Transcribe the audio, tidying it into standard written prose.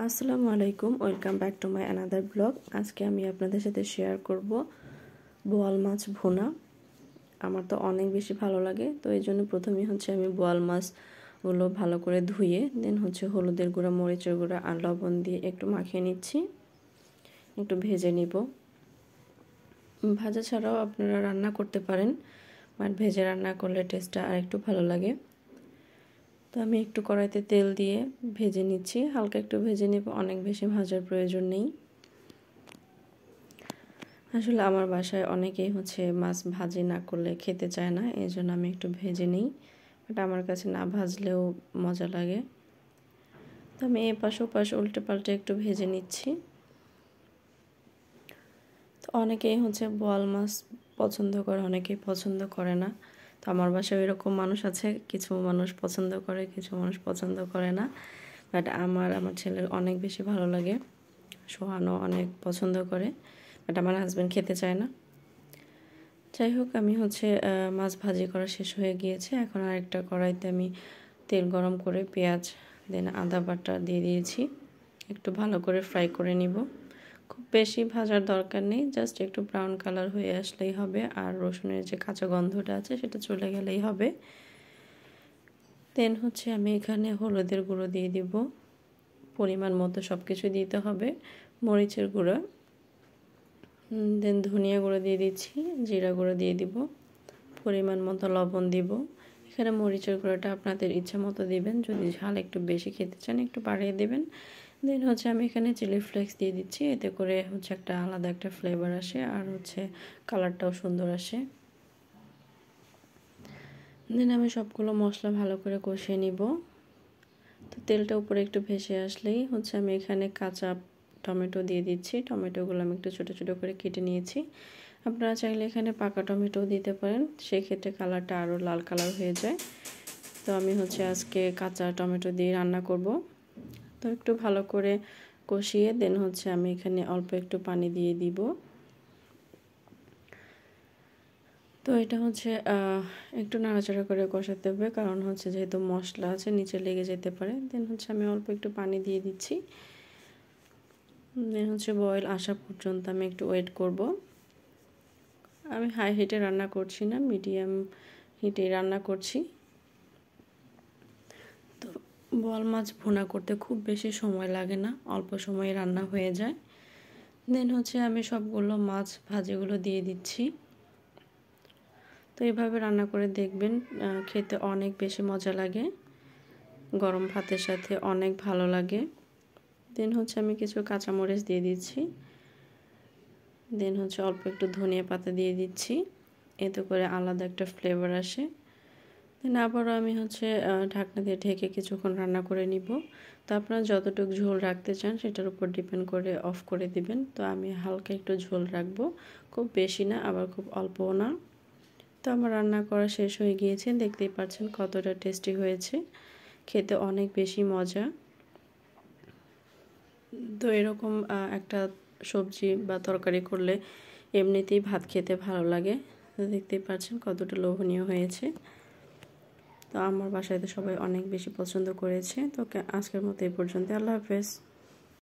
আসসালামু আলাইকুম, welcome back to my another blog. আজকে আমি আপনাদের সাথে শেয়ার করব বোয়াল মাছ ভুনা। আমার তো অনেক বেশি ভালো লাগে, তো এই জন্য প্রথমেই আমি বোয়াল মাছগুলো ভালো করে ধুয়ে দেন হলুদের গুঁড়া, মরিচের গুঁড়া আর লবণ দিয়ে একটু মাখিয়ে নিচ্ছি, একটু ভেজে নিব। ভাজা ছাড়াও আপনারা রান্না করতে পারেন, বাট ভেজে রান্না করলে টেস্টটা আর একটু ভালো লাগে। তো আমি একটু কড়াইতে তেল দিয়ে ভেজে নিচ্ছি, হালকা একটু ভেজে নেব, অনেক বেশি ভাজার প্রয়োজন নেই। আসলে আমার বাসায় অনেকেই মাছ ভাজি না করলে খেতে চায় না, এই জন্য আমি একটু ভেজে নিই, বাট আমার কাছে না ভাজলেও মজা লাগে। তো আমি এপাশ ওপাশ উল্টে পাল্টে একটু ভেজে নিচ্ছি। তো অনেকেই বোয়াল মাছ পছন্দ করে, অনেকেই পছন্দ করে না। তো আমার বাসায় এরকম মানুষ আছে, কিছু মানুষ পছন্দ করে, কিছু মানুষ পছন্দ করে না, বাট আমার ছেলের অনেক বেশি ভালো লাগে। সোহানও অনেক পছন্দ করে, বাট আমার হাজব্যান্ড খেতে চায় না। যাই হোক, আমি মাছ ভাজি করা শেষ হয়ে গিয়েছে। এখন আরেকটা কড়াইতে আমি তেল গরম করে পেঁয়াজ দেন আদা বাটা দিয়ে দিয়েছি, একটু ভালো করে ফ্রাই করে নিব। খুব বেশি ভাজার দরকার নেই, জাস্ট একটু ব্রাউন কালার হয়ে আসলেই হবে, আর রসুনের যে কাঁচা গন্ধটা আছে সেটা চলে গেলেই হবে। দেন আমি এখানে হলুদের গুঁড়ো দিয়ে দিব, পরিমাণ মতো সব কিছু দিতে হবে, মরিচের গুঁড়ো, দেন ধনিয়া গুঁড়ো দিয়ে দিচ্ছি, জিরা গুঁড়ো দিয়ে দিব, পরিমাণ মতো লবণ দিব। এখানে মরিচের গুঁড়োটা আপনাদের ইচ্ছা মতো দিবেন, যদি ঝাল একটু বেশি খেতে চান একটু বাড়িয়ে দেবেন। দেন আমি এখানে চিলি ফ্লেক্স দিয়ে দিচ্ছি, এতে করে একটা আলাদা একটা ফ্লেভার আসে, আর কালারটাও সুন্দর আসে। দেন আমি সবগুলো মশলা ভালো করে কষিয়ে নিব। তো তেলটা উপরে একটু ভেসে আসলেই আমি এখানে কাঁচা টমেটো দিয়ে দিচ্ছি। টমেটোগুলো আমি একটু ছোটো ছোটো করে কেটে নিয়েছি। আপনারা চাইলে এখানে পাকা টমেটো দিতে পারেন, সেক্ষেত্রে কালারটা আরও লাল কালার হয়ে যায়। তো আমি আজকে কাঁচা টমেটো দিয়ে রান্না করব। তো একটু ভালো করে কষিয়ে দেন আমি এখানে অল্প একটু পানি দিয়ে দিব। তো এটা একটু নাড়াচাড়া করে কষাতে হবে, কারণ যেহেতু মশলা আছে নিচে লেগে যেতে পারে। দেন আমি অল্প একটু পানি দিয়ে দিচ্ছি। দেন বয়েল আসা পর্যন্ত আমি একটু ওয়েট করব। আমি হাই হিটে রান্না করছি না, মিডিয়াম হিটে রান্না করছি। তো বোয়াল মাছ ভুনা করতে খুব বেশি সময় লাগে না, অল্প সময়ে রান্না হয়ে যায়। দেন আমি সবগুলো মাছ ভাজিগুলো দিয়ে দিচ্ছি। তো এইভাবে রান্না করে দেখবেন, খেতে অনেক বেশি মজা লাগে, গরম ভাতের সাথে অনেক ভালো লাগে। দেন আমি কিছু কাঁচামরিচ দিয়ে দিচ্ছি। দেন অল্প একটু ধনিয়া পাতা দিয়ে দিচ্ছি, এতে করে আলাদা একটা ফ্লেভার আসে। দেন আবারও আমি ঢাকনা দিয়ে ঢেকে কিছুক্ষণ রান্না করে নিব। তো আপনারা যতটুকু ঝোল রাখতে চান সেটার উপর ডিপেন্ড করে অফ করে দিবেন। তো আমি হালকা একটু ঝোল রাখবো, খুব বেশি না আবার খুব অল্পও না। তো আমার রান্না করা শেষ হয়ে গিয়েছে, দেখতেই পাচ্ছেন কতটা টেস্টি হয়েছে, খেতে অনেক বেশি মজা। তো এরকম একটা সবজি বা তরকারি করলে এমনিতেই ভাত খেতে ভালো লাগে। তো দেখতেই পাচ্ছেন কতটা লোভনীয় হয়েছে। তো আমার বাসায় তো সবাই অনেক বেশি পছন্দ করেছে। তো আজকের মতো এই পর্যন্ত, আল্লাহ হাফেজ।